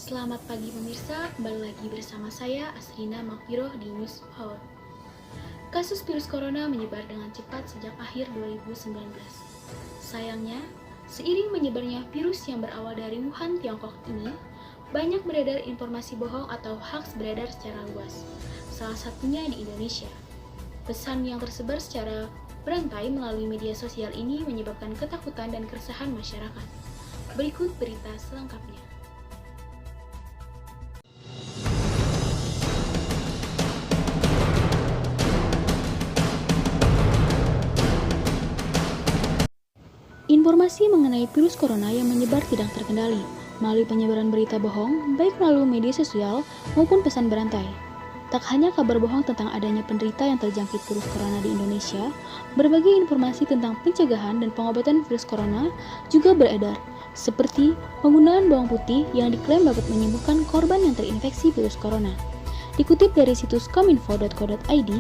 Selamat pagi pemirsa, kembali lagi bersama saya Asrina Makfiroh di News Power. Kasus virus corona menyebar dengan cepat sejak akhir 2019. Sayangnya, seiring menyebarnya virus yang berawal dari Wuhan, Tiongkok ini, banyak beredar informasi bohong atau hoax beredar secara luas, salah satunya di Indonesia. Pesan yang tersebar secara berantai melalui media sosial ini menyebabkan ketakutan dan keresahan masyarakat. Berikut berita selengkapnya. Informasi mengenai virus corona yang menyebar tidak terkendali melalui penyebaran berita bohong, baik melalui media sosial maupun pesan berantai. Tak hanya kabar bohong tentang adanya penderita yang terjangkit virus corona di Indonesia, berbagai informasi tentang pencegahan dan pengobatan virus corona juga beredar, seperti penggunaan bawang putih yang diklaim dapat menyembuhkan korban yang terinfeksi virus corona. Dikutip dari situs kominfo.co.id,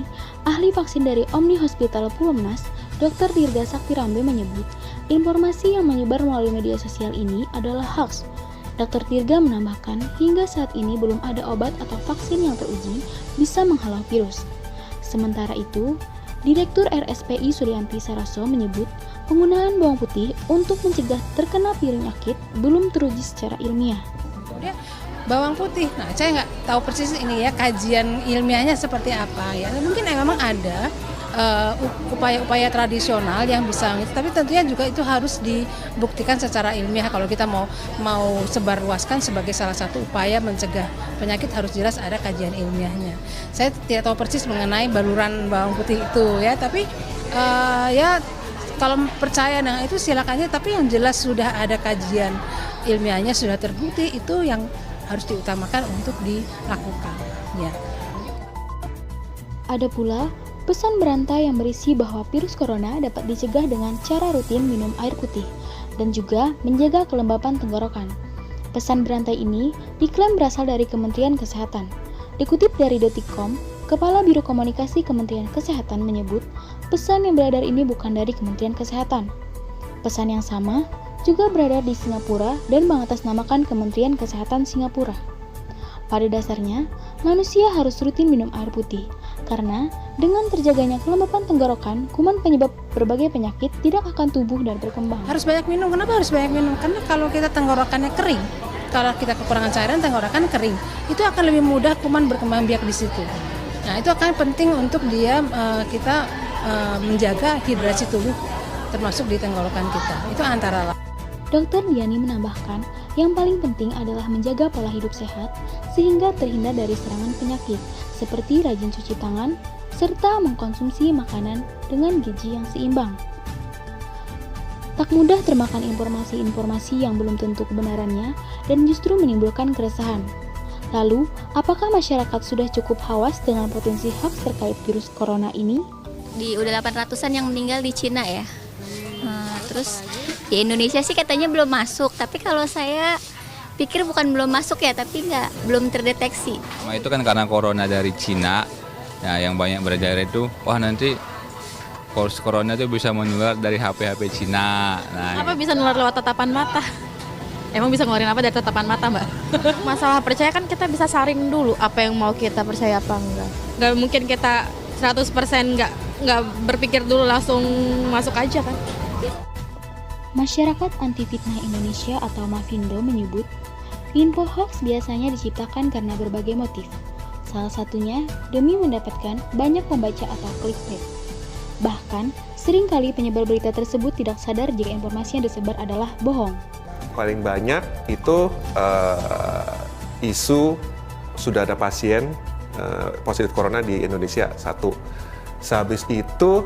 ahli vaksin dari Omni Hospital Pulomnas, Dr. Dirga Saktirambe menyebut, informasi yang menyebar melalui media sosial ini adalah hoax. Dr. Dirga menambahkan, hingga saat ini belum ada obat atau vaksin yang teruji bisa menghalau virus. Sementara itu, Direktur RSPI Suryanti Saraso menyebut, penggunaan bawang putih untuk mencegah terkena penyakit belum teruji secara ilmiah. Bawang putih, nah saya nggak tahu persis ini ya kajian ilmiahnya seperti apa ya. Mungkin memang ada upaya-upaya tradisional yang bisa, tapi tentunya juga itu harus dibuktikan secara ilmiah. Kalau kita mau sebarluaskan sebagai salah satu upaya mencegah penyakit harus jelas ada kajian ilmiahnya. Saya tidak tahu persis mengenai baluran bawang putih itu ya, tapi ya kalau percaya dengan itu silakan aja. Tapi yang jelas sudah ada kajian ilmiahnya, sudah terbukti, itu yang harus diutamakan untuk dilakukan. Ya. Ada pula pesan berantai yang berisi bahwa virus corona dapat dicegah dengan cara rutin minum air putih dan juga menjaga kelembapan tenggorokan. Pesan berantai ini diklaim berasal dari Kementerian Kesehatan. Dikutip dari Detikcom, Kepala Biro Komunikasi Kementerian Kesehatan menyebut pesan yang beredar ini bukan dari Kementerian Kesehatan. Pesan yang sama juga beredar di Singapura dan mengatasnamakan Kementerian Kesehatan Singapura. Pada dasarnya, manusia harus rutin minum air putih, karena dengan terjaganya kelembapan tenggorokan, kuman penyebab berbagai penyakit tidak akan tumbuh dan berkembang. Harus banyak minum. Kenapa harus banyak minum? Karena kalau kita tenggorokannya kering, kalau kita kekurangan cairan, tenggorokan kering, itu akan lebih mudah kuman berkembang biak di situ. Nah, itu akan penting untuk kita menjaga hidrasi tubuh, termasuk di tenggorokan kita. Itu antara lain. Dr. Diani menambahkan, yang paling penting adalah menjaga pola hidup sehat sehingga terhindar dari serangan penyakit seperti rajin cuci tangan serta mengkonsumsi makanan dengan gizi yang seimbang. Tak mudah termakan informasi-informasi yang belum tentu kebenarannya dan justru menimbulkan keresahan. Lalu, apakah masyarakat sudah cukup awas dengan potensi hoax terkait virus corona ini? Udah 800-an yang meninggal di Cina ya. Terus di Indonesia sih katanya belum masuk, tapi kalau saya pikir bukan belum masuk ya, tapi belum terdeteksi. Itu kan karena corona dari Cina, ya, yang banyak beredar itu, wah nanti corona itu bisa menular dari HP Cina. Nah, apa bisa nular lewat tatapan mata? Emang bisa ngeluarin apa dari tatapan mata, Mbak? Masalah percaya kan kita bisa saring dulu apa yang mau kita percaya apa enggak. Nggak mungkin kita 100% nggak berpikir dulu langsung masuk aja kan. Masyarakat Anti Fitnah Indonesia atau Mafindo menyebut, info hoax biasanya diciptakan karena berbagai motif. Salah satunya demi mendapatkan banyak pembaca atau clickbait. Bahkan, seringkali penyebar berita tersebut tidak sadar jika informasi yang disebar adalah bohong. Paling banyak itu isu sudah ada pasien positif corona di Indonesia, satu. Sehabis itu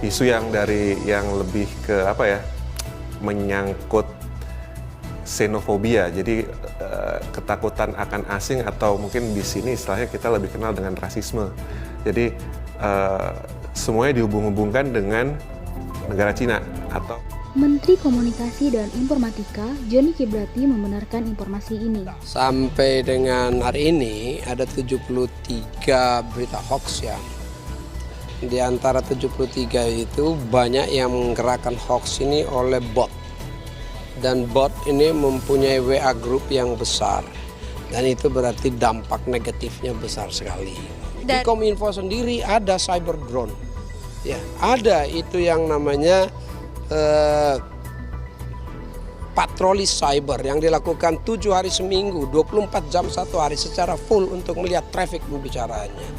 isu yang lebih ke menyangkut xenofobia, jadi ketakutan akan asing, atau mungkin di sini istilahnya kita lebih kenal dengan rasisme. Jadi semuanya dihubung-hubungkan dengan negara Cina atau Menteri Komunikasi dan Informatika Johnny Kibrati membenarkan informasi ini. Sampai dengan hari ini ada 73 berita hoax ya. Di antara 73 itu banyak yang menggerakkan hoax ini oleh bot. Dan bot ini mempunyai WA group yang besar. Dan itu berarti dampak negatifnya besar sekali. Di Dan- Kominfo sendiri ada cyber drone. Ya, ada itu yang namanya patroli cyber yang dilakukan 7 hari seminggu, 24 jam satu hari secara full untuk melihat traffic pembicaraannya.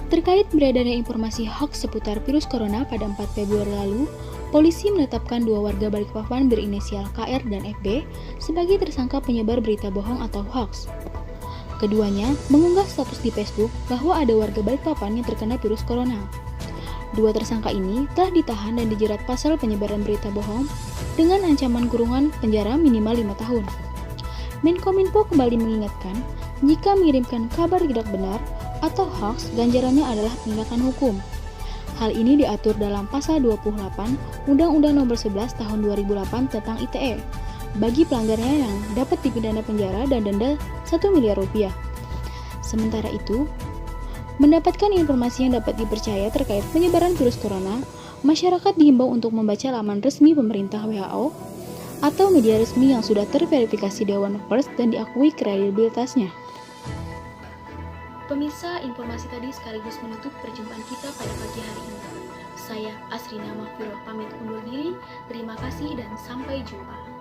Terkait beredarnya informasi hoax seputar virus corona pada 4 Februari lalu, polisi menetapkan 2 warga Balikpapan berinisial KR dan FB sebagai tersangka penyebar berita bohong atau hoax. Keduanya mengunggah status di Facebook bahwa ada warga Balikpapan yang terkena virus corona. 2 tersangka ini telah ditahan dan dijerat pasal penyebaran berita bohong dengan ancaman kurungan penjara minimal 5 tahun. Menkominfo kembali mengingatkan, jika mengirimkan kabar tidak benar atau hoax, ganjarannya adalah penindakan hukum. Hal ini diatur dalam pasal 28 Undang-Undang Nomor 11 Tahun 2008 tentang ITE. Bagi pelanggarnya yang dapat dipidana penjara dan denda 1 miliar rupiah. Sementara itu, mendapatkan informasi yang dapat dipercaya terkait penyebaran virus corona, masyarakat dihimbau untuk membaca laman resmi pemerintah WHO atau media resmi yang sudah terverifikasi Dewan Pers dan diakui kredibilitasnya. Pemirsa, informasi tadi sekaligus menutup perjumpaan kita pada pagi hari ini. Saya Asrina Mahfiroh pamit undur diri. Terima kasih dan sampai jumpa.